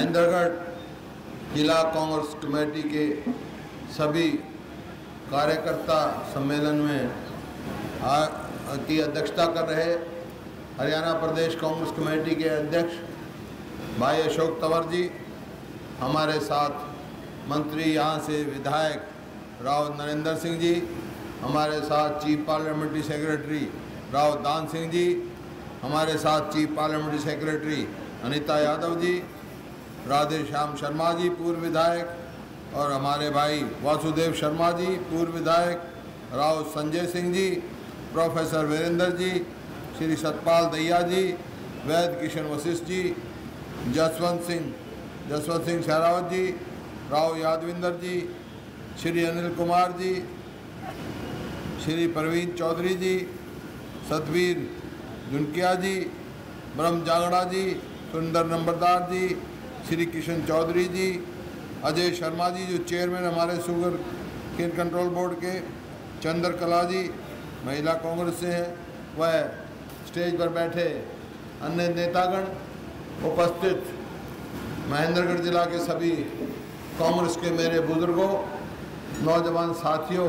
महेंद्रगढ़ जिला कांग्रेस कमेटी के सभी कार्यकर्ता सम्मेलन में की अध्यक्षता कर रहे हरियाणा प्रदेश कांग्रेस कमेटी के अध्यक्ष भाई अशोक तंवर जी, हमारे साथ मंत्री यहाँ से विधायक राव नरेंद्र सिंह जी, हमारे साथ चीफ पार्लियामेंट्री सेक्रेटरी राव दान सिंह जी, हमारे साथ chief parliamentary secretary Anita Yadav ji, Radhe Shyam Sharma ji पूर्व विधायक, और हमारे भाई वासुदेव शर्मा जी पूर्व विधायक, राव संजय सिंह जी, प्रोफेसर वीरेंद्र जी, श्री सतपाल दहिया जी, वैद किशन वशिष्ठ जी, जसवंत सिंह शेरावत जी, राव यादविंदर जी, श्री अनिल कुमार जी, श्री प्रवीण चौधरी जी, सतवीर जुनकिया जी, ब्रह्म जागड़ा जी, सुंदर नंबरदार जी, श्री किशन चौधरी जी, अजय शर्मा जी जो चेयरमैन हमारे शुगर केन कंट्रोल बोर्ड के, चंद्रकला जी महिला कांग्रेस से हैं, वह स्टेज पर बैठे अन्य नेतागण, उपस्थित महेंद्रगढ़ जिला के सभी कांग्रेस के मेरे बुजुर्गों, नौजवान साथियों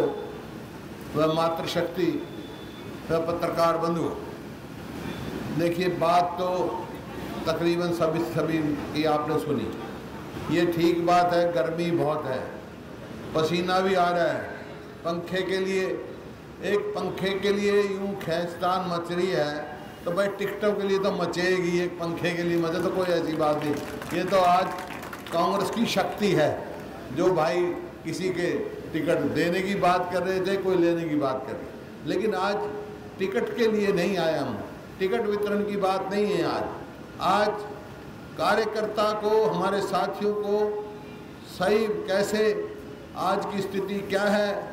व मातृशक्ति व पत्रकार बंधुओं। देखिए, बात तो तकरीबन सभी की आपने सुनी। ये ठीक बात है, गर्मी बहुत है, पसीना भी आ रहा है। पंखे के लिए यूं खींचतान मच रही है, तो भाई टिकटों के लिए तो मचेगी, एक पंखे के लिए मचे तो कोई ऐसी बात नहीं। ये तो आज कांग्रेस की शक्ति है, जो भाई किसी के टिकट देने की बात कर रहे थे, कोई लेने की बात कर रहे, लेकिन आज टिकट के लिए नहीं आए हम, टिकट वितरण की बात नहीं है। आज कार्यकर्ता को, हमारे साथियों को सही कैसे, आज की स्थिति क्या है,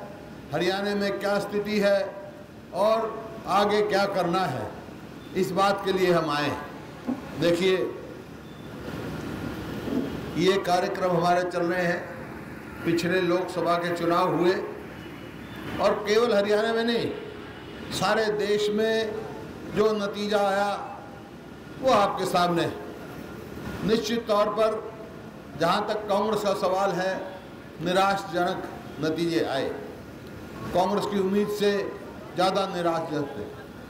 हरियाणा में क्या स्थिति है और आगे क्या करना है, इस बात के लिए हम आए। देखिए, ये कार्यक्रम हमारे चल रहे हैं, पिछले लोकसभा के चुनाव हुए और केवल हरियाणा में नहीं, सारे देश में जो नतीजा आया वो आपके सामने। निश्चित तौर पर जहाँ तक कांग्रेस का सवाल है, निराशाजनक नतीजे आए। कांग्रेस की उम्मीद से ज़्यादा निराशाजनक थे।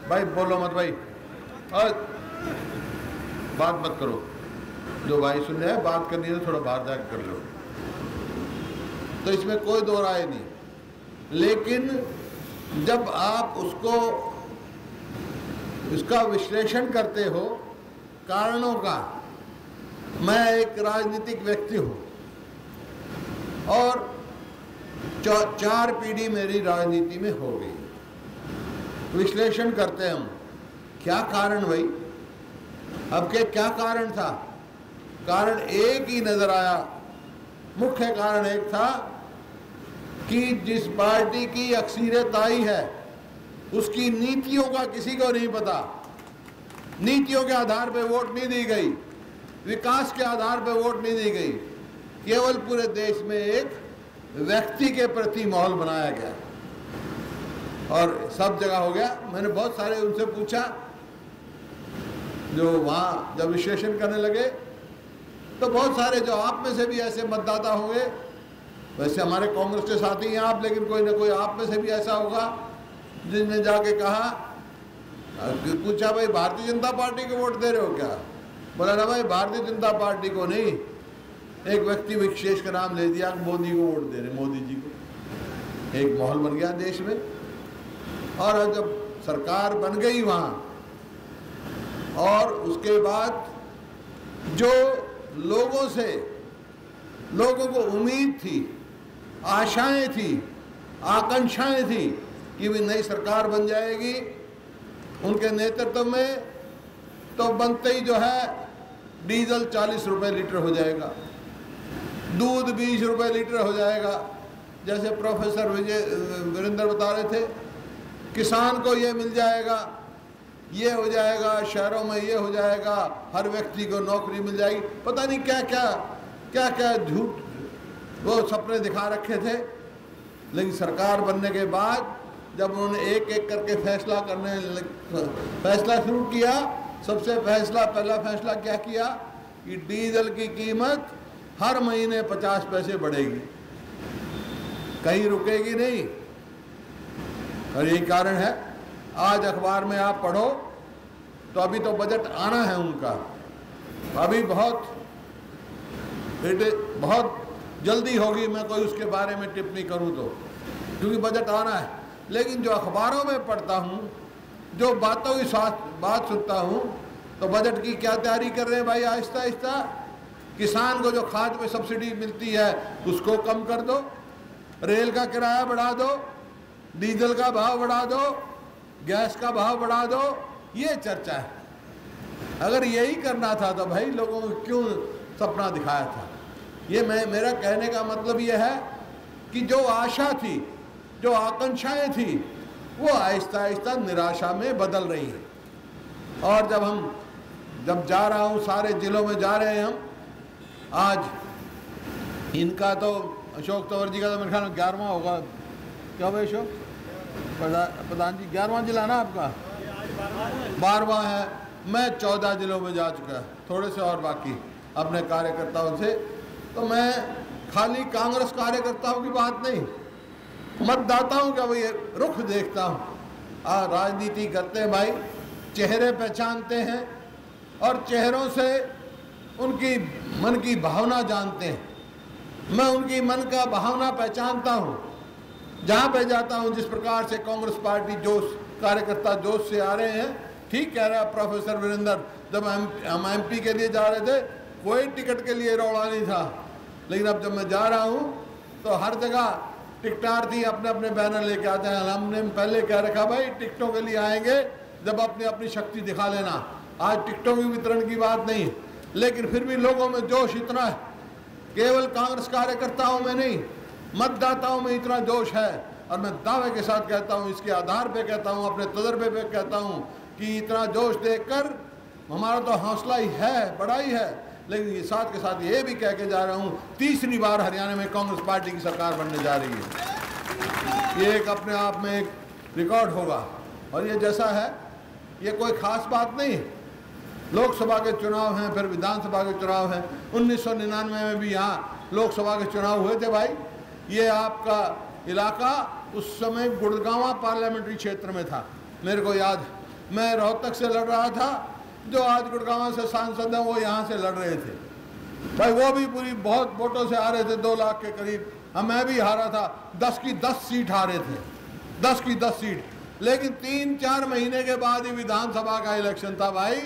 भाई बोलो मत भाई, और बात मत करो, जो भाई सुन रहे हैं बात करनी है तो थोड़ा बाहर जाकर कर लो, तो इसमें कोई दो राय नहीं। लेकिन जब आप उसका विश्लेषण करते हो कारणों का, मैं एक राजनीतिक व्यक्ति हूं और 4 पीढ़ी मेरी राजनीति में हो गई। विश्लेषण करते हैं हम, क्या कारण भाई, अब के क्या कारण था? कारण एक ही नजर आया, मुख्य कारण एक था कि जिस पार्टी की अक्सरियत आई है उसकी नीतियों का किसी को नहीं पता। नीतियों के आधार पर वोट नहीं दी गई, विकास के आधार पर वोट नहीं दी गई, केवल पूरे देश में एक व्यक्ति के प्रति माहौल बनाया गया और सब जगह हो गया। मैंने बहुत सारे उनसे पूछा, जो वहाँ जब विश्लेषण करने लगे तो बहुत सारे जो आप में से भी ऐसे मतदाता होंगे, वैसे हमारे कांग्रेस के साथी हैं आप, लेकिन कोई ना कोई आप में से भी ऐसा होगा जिसने जाके कहा, पूछा भाई भारतीय जनता पार्टी को वोट दे रहे हो क्या? बोला ना भाई, भारतीय जनता पार्टी को नहीं, एक व्यक्ति विशेष का नाम ले दिया, मोदी को वोट दे रहे, मोदी जी को। एक माहौल बन गया देश में। और जब सरकार बन गई वहाँ, और उसके बाद जो लोगों को उम्मीद थी, आशाएं थी, आकांक्षाएं थी कि भी नई सरकार बन जाएगी उनके नेतृत्व में, तो बनते ही जो है डीजल 40 रुपए लीटर हो जाएगा, दूध 20 रुपए लीटर हो जाएगा। जैसे प्रोफेसर वीरेंद्र बता रहे थे, किसान को ये मिल जाएगा, ये हो जाएगा, शहरों में ये हो जाएगा, हर व्यक्ति को नौकरी मिल जाएगी, पता नहीं क्या क्या झूठ वो सपने दिखा रखे थे। लेकिन सरकार बनने के बाद जब उन्होंने एक एक करके फैसला शुरू किया, सबसे पहला फैसला क्या किया कि डीजल की कीमत हर महीने 50 पैसे बढ़ेगी, कहीं रुकेगी नहीं। और यही कारण है, आज अखबार में आप पढ़ो तो अभी तो बजट आना है उनका, अभी बहुत जल्दी होगी, मैं कोई उसके बारे में टिप्पणी करूं तो, क्योंकि बजट आना है। लेकिन जो अखबारों में पढ़ता हूं, जो बातों की बात सुनता हूं, तो बजट की क्या तैयारी कर रहे हैं भाई? आहिस्ता आहिस्ता किसान को जो खाद पे सब्सिडी मिलती है उसको कम कर दो, रेल का किराया बढ़ा दो, डीजल का भाव बढ़ा दो, गैस का भाव बढ़ा दो, ये चर्चा है। अगर यही करना था तो भाई लोगों को क्यों सपना दिखाया था? ये मेरा कहने का मतलब ये है कि जो आशा थी, जो आकांक्षाएं थी, वो आहिस्ता आहिस्ता निराशा में बदल रही हैं। और जब जा रहा हूँ, सारे जिलों में जा रहे हैं हम, आज इनका तो अशोक तंवर जी का तो मेरे ख्याल में 11वां होगा, क्या भाई अशोक प्रधान जी? 11वां जिला ना आपका? 12वां है। मैं 14 जिलों में जा चुका, थोड़े से और बाकी अपने कार्यकर्ताओं से। तो मैं खाली कांग्रेस कार्यकर्ताओं की बात नहीं, मतदाताओं का भी रुख देखता हूँ। राजनीति करते हैं भाई, चेहरे पहचानते हैं और चेहरों से उनकी मन की भावना जानते हैं। मैं उनकी मन का भावना पहचानता हूँ। जहाँ पे जाता हूँ, जिस प्रकार से कांग्रेस पार्टी कार्यकर्ता जोश से आ रहे हैं, ठीक कह रहा है प्रोफेसर वीरेंद्र, जब हम एमपी के लिए जा रहे थे कोई टिकट के लिए रौला नहीं था, लेकिन अब जब मैं जा रहा हूँ तो हर जगह टिकटार्थी अपने अपने बैनर लेके आते हैं। हमने पहले कह रखा भाई टिकटों के लिए आएंगे जब अपनी अपनी शक्ति दिखा लेना, आज टिकटों की वितरण की बात नहीं। लेकिन फिर भी लोगों में जोश इतना है, केवल कांग्रेस कार्यकर्ताओं में नहीं, मतदाताओं में इतना जोश है। और मैं दावे के साथ कहता हूँ, इसके आधार पे कहता हूँ, अपने तजर्बे पे कहता हूँ कि इतना जोश देखकर हमारा तो हौसला ही है, बड़ा ही है। लेकिन ये साथ के साथ ये भी कह के जा रहा हूँ, तीसरी बार हरियाणा में कांग्रेस पार्टी की सरकार बनने जा रही है। ये एक अपने आप में एक रिकॉर्ड होगा। और ये जैसा है, ये कोई खास बात नहीं है। लोकसभा के चुनाव हैं, फिर विधानसभा के चुनाव हैं। 1999 में भी यहाँ लोकसभा के चुनाव हुए थे भाई। ये आपका इलाका उस समय गुड़गांव पार्लियामेंट्री क्षेत्र में था, मेरे को याद है। मैं रोहतक से लड़ रहा था, जो आज गुड़गांव से सांसद हैं वो यहाँ से लड़ रहे थे भाई। वो भी पूरी बहुत वोटों से आ रहे थे, 2 लाख के करीब। मैं भी हारा था, 10 की 10 सीट हारे थे, 10 की 10 सीट। लेकिन 3-4 महीने के बाद ही विधानसभा का इलेक्शन था भाई।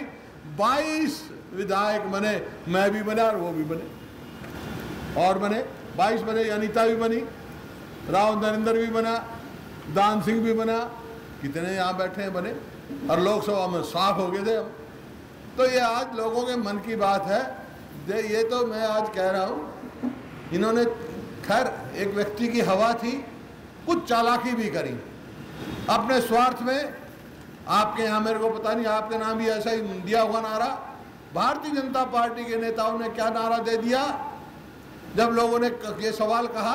22 विधायक बने, मैं भी बना और वो भी बने, और बने 22 बने। अनीता भी बनी, राव नरेंद्र भी बना, दान सिंह भी बना, कितने यहाँ बैठे हैं बने। और लोकसभा में साफ हो गए थे हम। तो ये आज लोगों के मन की बात है। ये तो मैं आज कह रहा हूँ, इन्होंने खैर एक व्यक्ति की हवा थी, कुछ चालाकी भी करी अपने स्वार्थ में। आपके यहाँ मेरे को पता नहीं, आपके नाम भी ऐसा ही दिया हुआ नारा। भारतीय जनता पार्टी के नेताओं ने क्या नारा दे दिया जब लोगों ने ये सवाल कहा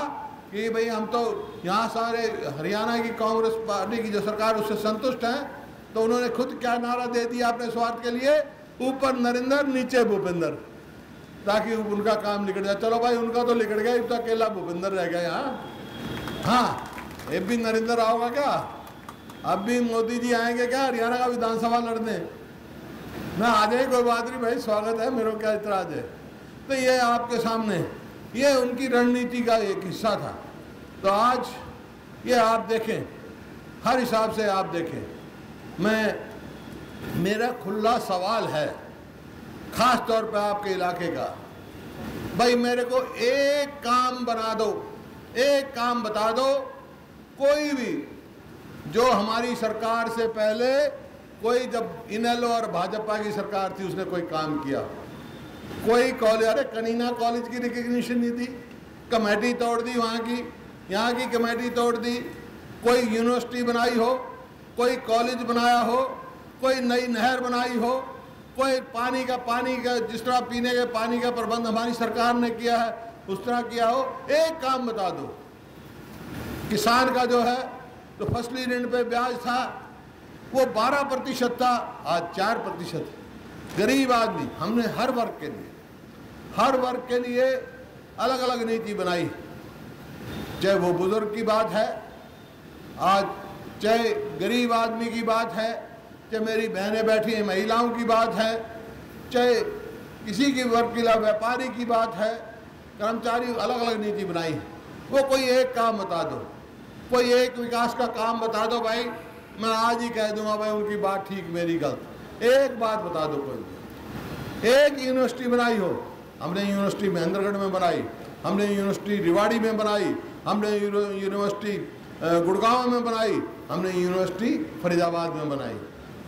कि भाई हम तो यहाँ सारे हरियाणा की कांग्रेस पार्टी की जो सरकार उससे संतुष्ट हैं, तो उन्होंने खुद क्या नारा दे दिया अपने स्वार्थ के लिए, ऊपर नरेंद्र नीचे भूपेंद्र, ताकि उनका काम निकल जाए। चलो भाई, उनका तो निकल गया, तो अकेला भूपेंद्र रह गया यहाँ। हाँ, अब भी नरेंद्र आओगा क्या? अब भी मोदी जी आएंगे क्या हरियाणा का विधानसभा लड़ने? ना आ जाए, कोई बात नहीं भाई, स्वागत है, मेरे को क्या इतराज है। तो ये आपके सामने, ये उनकी रणनीति का एक हिस्सा था। तो आज ये आप देखें, हर हिसाब से आप देखें, मेरा खुला सवाल है खास तौर पे आपके इलाके का, भाई मेरे को एक काम बना दो, एक काम बता दो, कोई भी जो हमारी सरकार से पहले कोई, जब इनेलो और भाजपा की सरकार थी, उसने कोई काम किया। कोई कॉलेज, अरे कनीना कॉलेज की रिकग्निशन नहीं दी, कमेटी तोड़ दी वहाँ की, यहाँ की कमेटी तोड़ दी। कोई यूनिवर्सिटी बनाई हो, कोई कॉलेज बनाया हो, कोई नई नहर बनाई हो, कोई पानी का जिस तरह पीने के पानी का प्रबंध हमारी सरकार ने किया है उस तरह किया हो। एक काम बता दो। किसान का जो है, तो फसली ऋण पे ब्याज था वो 12% था, आज 4%। गरीब आदमी, हमने हर वर्ग के लिए हर वर्ग के लिए अलग अलग नीति बनाई, चाहे वो बुजुर्ग की बात है, आज चाहे गरीब आदमी की बात है, चाहे मेरी बहनें बैठी हैं महिलाओं की बात है, चाहे किसी की वर्ग की व्यापारी की बात है, कर्मचारी, अलग अलग नीति बनाई है। वो कोई एक काम बता दो, कोई एक विकास का काम बता दो भाई, मैं आज ही कह दूंगा भाई उनकी बात ठीक मेरी गलत। एक बात बता दो, कोई एक यूनिवर्सिटी बनाई हो, हमने यूनिवर्सिटी महेंद्रगढ़ में बनाई, हमने यूनिवर्सिटी रिवाड़ी में बनाई, हमने यूनिवर्सिटी गुड़गांव में बनाई, हमने यूनिवर्सिटी फरीदाबाद में बनाई,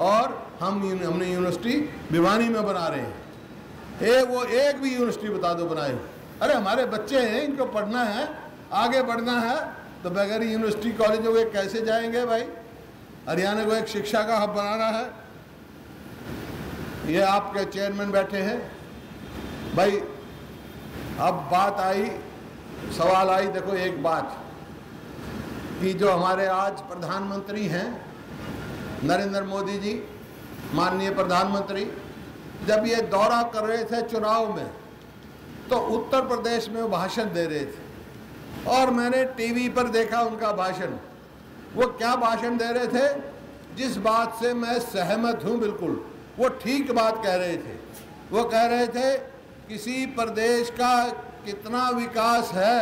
और हमने यूनिवर्सिटी भिवानी में बना रहे हैं। वो एक भी यूनिवर्सिटी बता दो बनाए। अरे हमारे बच्चे हैं, इनको पढ़ना है, आगे बढ़ना है, तो बगैर यूनिवर्सिटी कॉलेजों के कैसे जाएंगे भाई? हरियाणा को एक शिक्षा का हब बनाना है। ये आपके चेयरमैन बैठे हैं भाई। अब बात आई, सवाल आई, देखो एक बात कि जो हमारे आज प्रधानमंत्री हैं नरेंद्र मोदी जी, माननीय प्रधानमंत्री, जब ये दौरा कर रहे थे चुनाव में, तो उत्तर प्रदेश में भाषण दे रहे थे, और मैंने टीवी पर देखा उनका भाषण। वो क्या भाषण दे रहे थे, जिस बात से मैं सहमत हूँ बिल्कुल, वो ठीक बात कह रहे थे। वो कह रहे थे किसी प्रदेश का कितना विकास है,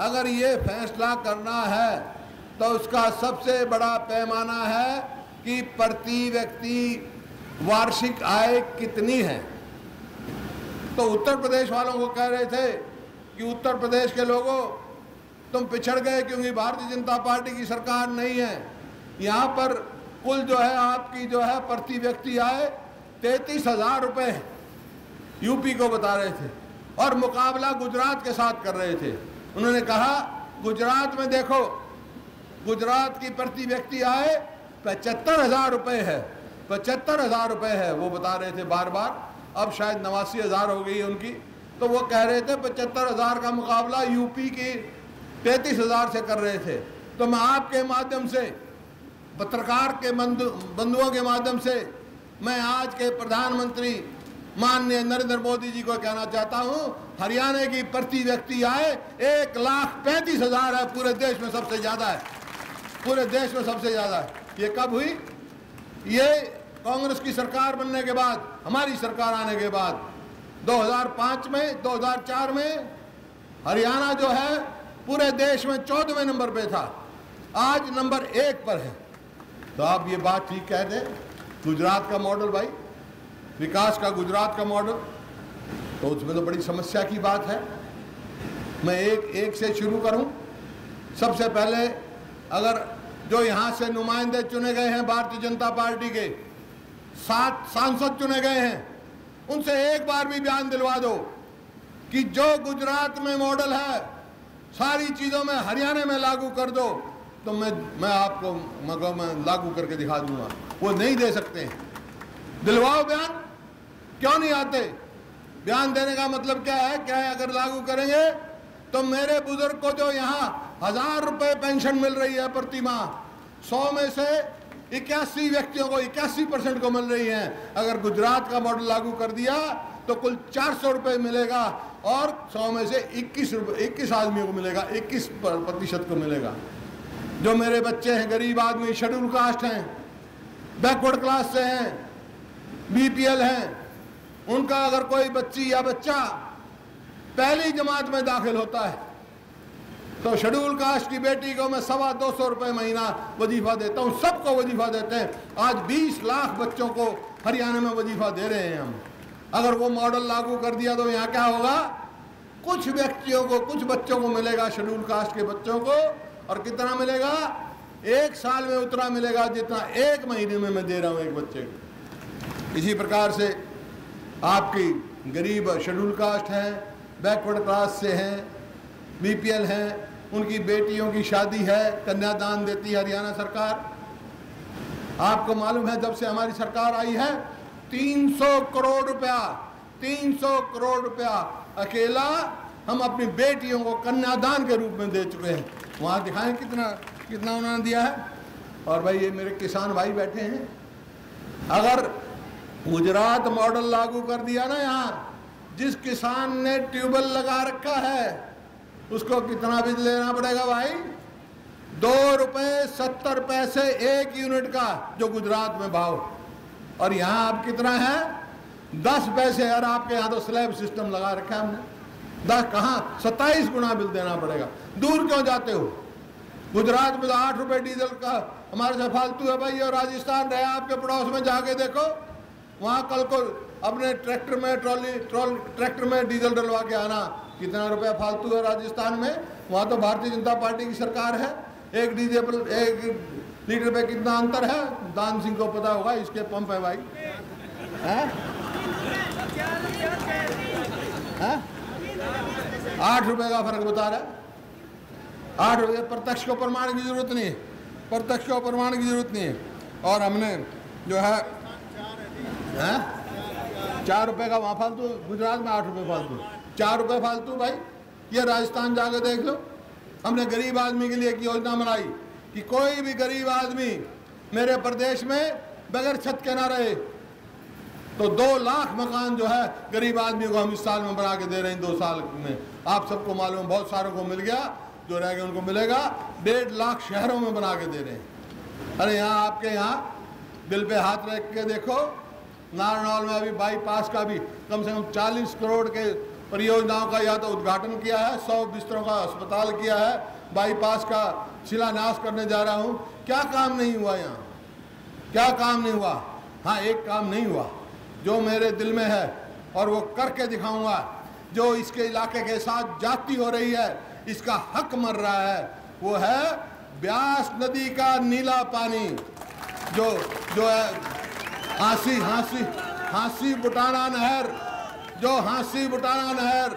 अगर ये फैसला करना है तो उसका सबसे बड़ा पैमाना है कि प्रति व्यक्ति वार्षिक आय कितनी है। तो उत्तर प्रदेश वालों को कह रहे थे कि उत्तर प्रदेश के लोगों, तुम पिछड़ गए क्योंकि भारतीय जनता पार्टी की सरकार नहीं है। यहाँ पर कुल जो है आपकी जो है प्रति व्यक्ति आय 33,000 रुपये यूपी को बता रहे थे, और मुकाबला गुजरात के साथ कर रहे थे। उन्होंने कहा गुजरात में देखो, गुजरात की प्रति व्यक्ति आय 75,000 रुपये है, 75,000 रुपये है, वो बता रहे थे बार बार। अब शायद 89,000 हो गई है उनकी। तो वो कह रहे थे 75,000 का मुकाबला यूपी की 33,000 से कर रहे थे। तो मैं आपके माध्यम से, पत्रकार के बंधुओं के माध्यम से, मैं आज के प्रधानमंत्री माननीय नरेंद्र मोदी जी को कहना चाहता हूं, हरियाणा की प्रति व्यक्ति आय 1,35,000 है, पूरे देश में सबसे ज्यादा है, पूरे देश में सबसे ज्यादा है। ये कब हुई? ये कांग्रेस की सरकार बनने के बाद, हमारी सरकार आने के बाद 2005 में, 2004 में हरियाणा जो है पूरे देश में 14वें नंबर पे था, आज नंबर 1 पर है। तो आप ये बात ठीक कह दें, गुजरात का मॉडल भाई, विकास का गुजरात का मॉडल, तो उसमें तो बड़ी समस्या की बात है। मैं एक से शुरू करूं। सबसे पहले, अगर जो यहाँ से नुमाइंदे चुने गए हैं भारतीय जनता पार्टी के, 7 सांसद चुने गए हैं, उनसे एक बार भी बयान दिलवा दो कि जो गुजरात में मॉडल है सारी चीज़ों में हरियाणा में लागू कर दो, तो मैं आपको मैं लागू करके दिखा दूंगा। वो नहीं दे सकते हैं। दिलवाओ बयान, क्यों नहीं आते? बयान देने का मतलब क्या है? अगर लागू करेंगे तो मेरे बुजुर्ग को जो यहाँ 1,000 रुपये पेंशन मिल रही है प्रति माह, 100 में से 81 व्यक्तियों को 81% को मिल रही है। अगर गुजरात का मॉडल लागू कर दिया तो कुल 400 रुपये मिलेगा, और 100 में से 21 आदमियों को मिलेगा, 21% को मिलेगा। जो मेरे बच्चे हैं, गरीब आदमी, शेड्यूल कास्ट हैं, बैकवर्ड क्लास से हैं, BPL हैं, उनका अगर कोई बच्ची या बच्चा पहली जमात में दाखिल होता है तो शेड्यूल कास्ट की बेटी को मैं 225 रुपये महीना वजीफा देता हूँ। सबको वजीफा देते हैं। आज 20 लाख बच्चों को हरियाणा में वजीफा दे रहे हैं हम। अगर वो मॉडल लागू कर दिया तो यहाँ क्या होगा? कुछ व्यक्तियों को, कुछ बच्चों को मिलेगा, शेड्यूल कास्ट के बच्चों को, और कितना मिलेगा? 1 साल में उतना मिलेगा जितना 1 महीने में मैं दे रहा हूँ एक बच्चे को। इसी प्रकार से आपकी गरीब शेड्यूल कास्ट हैं, बैकवर्ड क्लास से हैं, BPL हैं, उनकी बेटियों की शादी है, कन्यादान देती है हरियाणा सरकार। आपको मालूम है जब से हमारी सरकार आई है 300 करोड़ रुपया, 300 करोड़ रुपया अकेला हम अपनी बेटियों को कन्यादान के रूप में दे चुके हैं। वहाँ दिखाएं कितना उन्होंने दिया है। और भाई ये मेरे किसान भाई बैठे हैं, अगर गुजरात मॉडल लागू कर दिया ना यहाँ जिस किसान ने ट्यूबवेल लगा रखा है उसको कितना बिल लेना पड़ेगा भाई? 2.70 एक यूनिट का, जो गुजरात में भाव, और यहाँ अब कितना है? 10 पैसे। और आपके यहाँ तो स्लैब सिस्टम लगा रखा है हमने। 10 कहाँ, 27 गुना बिल देना पड़ेगा। दूर क्यों जाते हो? गुजरात में तो 8 रुपए डीजल का हमारे से फालतू है भाई। और राजस्थान रहे आपके पड़ोस में, जाके देखो, वहाँ कल को अपने ट्रैक्टर में डीजल डलवा के आना, कितना रुपया फालतू है राजस्थान में। वहाँ तो भारतीय जनता पार्टी की सरकार है। एक लीटर पे कितना अंतर है? दान सिंह को पता होगा, इसके पंप है भाई। हैं? 8 रुपए का फर्क बता रहा है। 8 रुपये। प्रत्यक्ष को प्रमाण की जरूरत नहीं है, प्रत्यक्ष को प्रमाण की जरूरत नहीं है। और हमने जो है 4 रुपए का वहाँ फालतू, गुजरात में 8 रुपए फालतू, 4 रुपए फालतू भाई। ये राजस्थान जाके देख लो। हमने गरीब आदमी के लिए एक योजना बनाई कि कोई भी गरीब आदमी मेरे प्रदेश में बगैर छत के ना रहे। तो 2 लाख मकान जो है गरीब आदमी को हम इस साल में बना के दे रहे हैं, 2 साल में। आप सबको मालूम, बहुत सारों को मिल गया, जो रह गए उनको मिलेगा। 1.5 लाख शहरों में बना के दे रहे हैं। अरे यहाँ आपके यहाँ दिल पे हाथ रख के देखो, नारनौल में अभी बाईपास का भी कम से कम 40 करोड़ के परियोजनाओं का या तो उद्घाटन किया है, 100 बिस्तरों का अस्पताल किया है, बाईपास का शिलान्यास करने जा रहा हूँ। क्या काम नहीं हुआ यहाँ? क्या काम नहीं हुआ? हाँ, एक काम नहीं हुआ जो मेरे दिल में है और वो करके दिखाऊंगा। जो इसके इलाके के साथ जाती हो रही है, इसका हक मर रहा है, वो है ब्यास नदी का नीला पानी, जो है हांसी बुटाना नहर, जो हांसी बुटाना नहर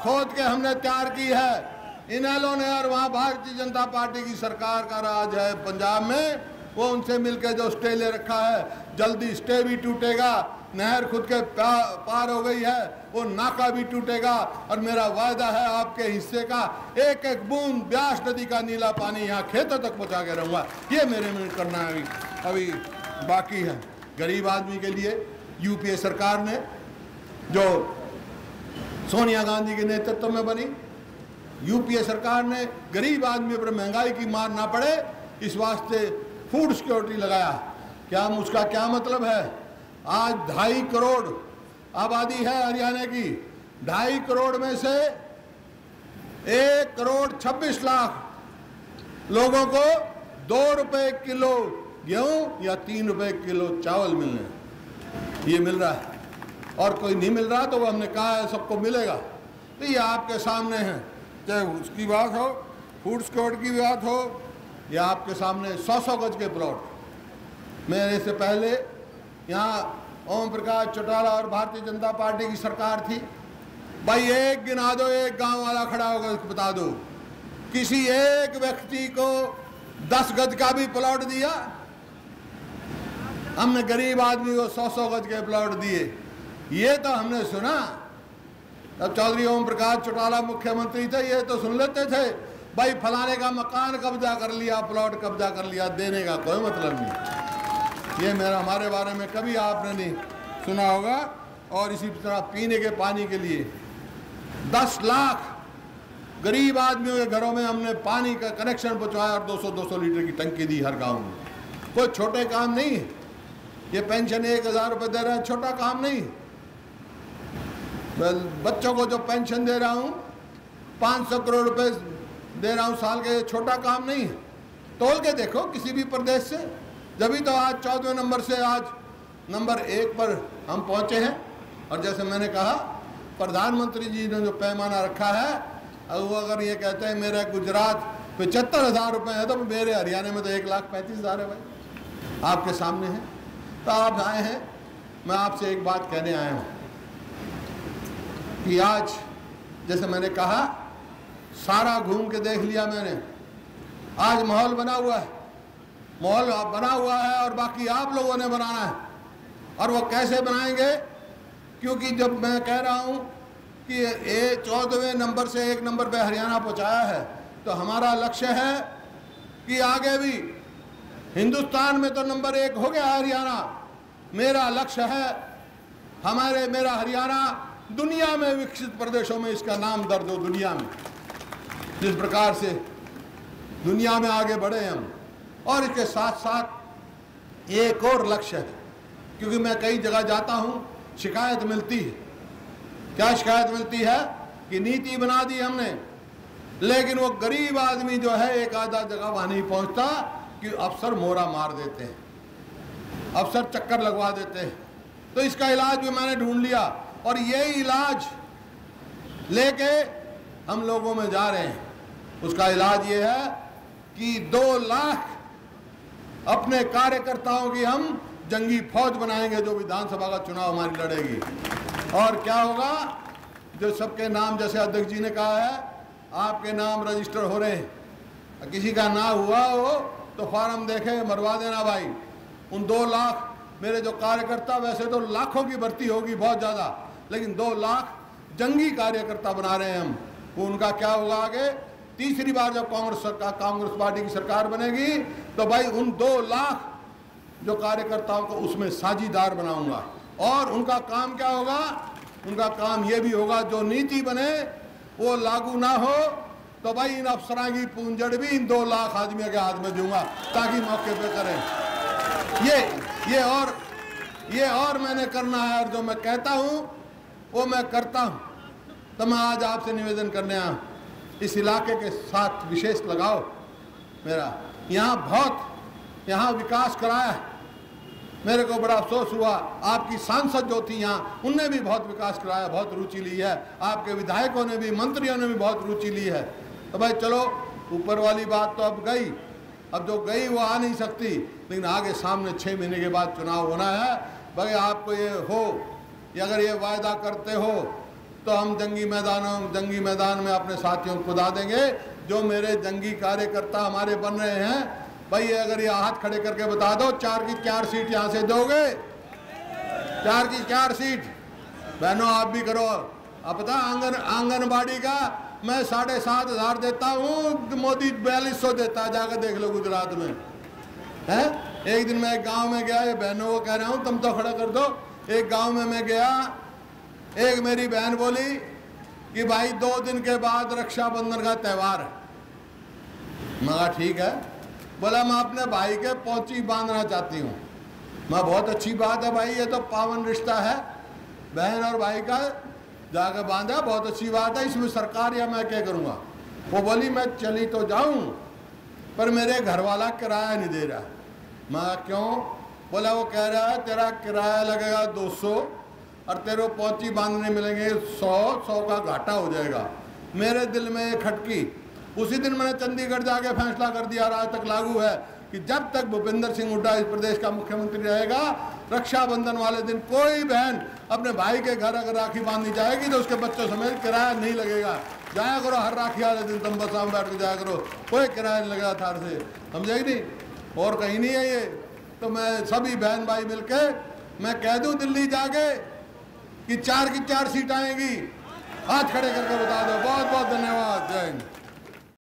खोद के हमने तैयार की है। इनेलो ने, और वहाँ भारतीय जनता पार्टी की सरकार का राज है पंजाब में, वो उनसे मिलकर जो स्टे ले रखा है, जल्दी स्टे भी टूटेगा। नहर खुद के पार हो गई है, वो नाका भी टूटेगा। और मेरा वायदा है आपके हिस्से का एक एक बूंद ब्यास नदी का नीला पानी यहाँ खेतों तक पहुँचा के रहूँगा। ये मेरे में करना है अभी बाकी है। गरीब आदमी के लिए यूपीए सरकार ने, जो सोनिया गांधी के नेतृत्व में बनी, यूपीए सरकार ने गरीब आदमी पर महंगाई की मार ना पड़े इस वास्ते फूड सिक्योरिटी लगाया। क्या उसका क्या मतलब है? आज 2.5 करोड़ आबादी है हरियाणा की। 2.5 करोड़ में से 1 करोड़ 26 लाख लोगों को 2 रुपए किलो गेहूं या 3 रुपए किलो चावल मिलने, ये मिल रहा है। और कोई नहीं मिल रहा तो वो हमने कहा है सबको मिलेगा। तो ये आपके सामने है, चाहे उसकी बात हो, फूड सिक्योरिटी की बात हो, या आपके सामने 100 गज के प्लॉट। मेरे से पहले यहाँ ओम प्रकाश चौटाला और भारतीय जनता पार्टी की सरकार थी। भाई एक गिना दो, एक गांव वाला खड़ा होगा बता दो, किसी एक व्यक्ति को 10 गज का भी प्लॉट दिया? हमने गरीब आदमी को 100 गज के प्लॉट दिए, ये तो हमने सुना। तब चौधरी ओम प्रकाश चौटाला मुख्यमंत्री थे, ये तो सुन लेते थे भाई फलाने का मकान कब्जा कर लिया, प्लॉट कब्जा कर लिया, देने का कोई मतलब नहीं। ये हमारे बारे में कभी आपने नहीं सुना होगा। और इसी तरह पीने के पानी के लिए 10 लाख गरीब आदमियों के घरों में हमने पानी का कनेक्शन पहुंचाया और 200-200 लीटर की टंकी दी हर गांव में। कोई छोटे काम नहीं है। ये पेंशन 1000 रुपये दे रहे हैं, छोटा काम नहीं। बच्चों को जो पेंशन दे रहा हूँ 500 करोड़ रुपए दे रहा हूँ साल के, छोटा काम नहीं है। तोल के देखो किसी भी प्रदेश से। जब तो आज 14वें नंबर से आज नंबर 1 पर हम पहुँचे हैं। और जैसे मैंने कहा, प्रधानमंत्री जी ने जो पैमाना रखा है, वो अगर ये कहते हैं मेरा गुजरात 75,000 रुपये है, तो मेरे हरियाणा में तो 1,35,000 है भाई, आपके सामने है। तो आप आए हैं, मैं आपसे एक बात कहने आया हूँ कि आज जैसे मैंने कहा, सारा घूम के देख लिया मैंने। आज माहौल बना हुआ है, माहौल बना हुआ है और बाकी आप लोगों ने बनाना है। और वो कैसे बनाएंगे? क्योंकि जब मैं कह रहा हूँ कि ये 14वें नंबर से 1 नंबर पे हरियाणा पहुँचाया है, तो हमारा लक्ष्य है कि आगे भी हिंदुस्तान में तो नंबर 1 हो गया हरियाणा। मेरा लक्ष्य है मेरा हरियाणा दुनिया में विकसित प्रदेशों में इसका नाम दर्ज हो, दुनिया में। जिस प्रकार से दुनिया में आगे बढ़े हम। और इसके साथ साथ एक और लक्ष्य है, क्योंकि मैं कई जगह जाता हूं, शिकायत मिलती है। क्या शिकायत मिलती है? कि नीति बना दी हमने, लेकिन वो गरीब आदमी जो है एक आधा जगह वहां नहीं पहुंचता, कि अफसर मोहरा मार देते हैं, अफसर चक्कर लगवा देते हैं। तो इसका इलाज भी मैंने ढूंढ लिया, और यही इलाज लेके हम लोगों में जा रहे हैं। उसका इलाज ये है कि 2 लाख अपने कार्यकर्ताओं की हम जंगी फौज बनाएंगे, जो विधानसभा का चुनाव हमारी लड़ेगी। और क्या होगा? जो सबके नाम, जैसे अध्यक्ष जी ने कहा है, आपके नाम रजिस्टर हो रहे हैं, किसी का ना हुआ हो तो फॉर्म देखे मरवा देना भाई। उन 2 लाख मेरे जो कार्यकर्ता, वैसे तो लाखों की भर्ती होगी, बहुत ज़्यादा, लेकिन 2 लाख जंगी कार्यकर्ता बना रहे हैं हम। वो उनका क्या होगा आगे? तीसरी बार जब कांग्रेस पार्टी की सरकार बनेगी, तो भाई उन 2 लाख जो कार्यकर्ताओं को उसमें साझीदार बनाऊंगा। और उनका काम क्या होगा? उनका काम ये भी होगा, जो नीति बने वो लागू ना हो तो भाई इन अफसरों की पूंजड़ भी इन 2 लाख आदमियों के हाथ में दूंगा, ताकि मौके पे करें। ये और मैंने करना है, और जो मैं कहता हूं वो मैं करता हूं। तो मैं आज आपसे निवेदन करने आया, इस इलाके के साथ विशेष लगाओ मेरा। यहाँ विकास कराया है, मेरे को बड़ा अफसोस हुआ। आपकी सांसद जो थी यहाँ, उनने भी बहुत विकास कराया, बहुत रुचि ली है। आपके विधायकों ने भी, मंत्रियों ने भी बहुत रुचि ली है। तो भाई चलो, ऊपर वाली बात तो अब गई, अब जो गई वो आ नहीं सकती, लेकिन आगे सामने 6 महीने के बाद चुनाव होना है। भाई आपको ये हो, अगर ये वायदा करते हो तो हम जंगी मैदान में अपने साथियों को खुदा देंगे। जो मेरे जंगी कार्यकर्ता हमारे बन रहे हैं, भाई अगर ये हाथ खड़े करके बता दो 4 की 4 सीट यहाँ से दोगे? 4 की 4 सीट। बहनों आप भी करो। अब पता आंगनबाड़ी का मैं 7,500 देता हूँ, मोदी 4200 देता है, जाकर देख लो गुजरात में है। एक दिन मैं एक गांव में गया, ये बहनों को कह रहा हूँ तुम तो खड़ा कर दो। एक गांव में मैं गया, एक मेरी बहन बोली कि भाई 2 दिन के बाद रक्षाबंधन का त्यौहार है। मगर ठीक है, बोला मैं अपने भाई के पोंची बांधना चाहती हूँ। मैं बहुत अच्छी बात है भाई, ये तो पावन रिश्ता है, बहन और भाई का जाकर बांधा, बहुत अच्छी बात है, इसमें सरकार या मैं क्या करूँगा। वो बोली मैं चली तो जाऊँ, पर मेरे घर वाला किराया नहीं दे रहा। मैं क्यों? बोला वो कह रहा है तेरा किराया लगेगा 200 और तेरे पोंची बांधने मिलेंगे 100 का घाटा हो जाएगा। मेरे दिल में ये खटकी। उसी दिन मैंने चंडीगढ़ जाके फैसला कर दिया, आज तक लागू है, कि जब तक भूपेंद्र सिंह हुड्डा इस प्रदेश का मुख्यमंत्री रहेगा, रक्षाबंधन वाले दिन कोई बहन अपने भाई के घर अगर राखी बांधनी जाएगी तो उसके बच्चों समेत किराया नहीं लगेगा। जाया करो हर राखी वाले दिन, तुम बस में बैठ के जाया करो, कोई किराया नहीं लगेगा थार से, समझेगी नहीं। और कहीं नहीं है ये। तो मैं सभी बहन भाई मिलके मैं कह दूं दिल्ली जाके कि 4 की 4 सीट आएंगी, हाथ खड़े करके बता दो। बहुत बहुत धन्यवाद। जय हिंद।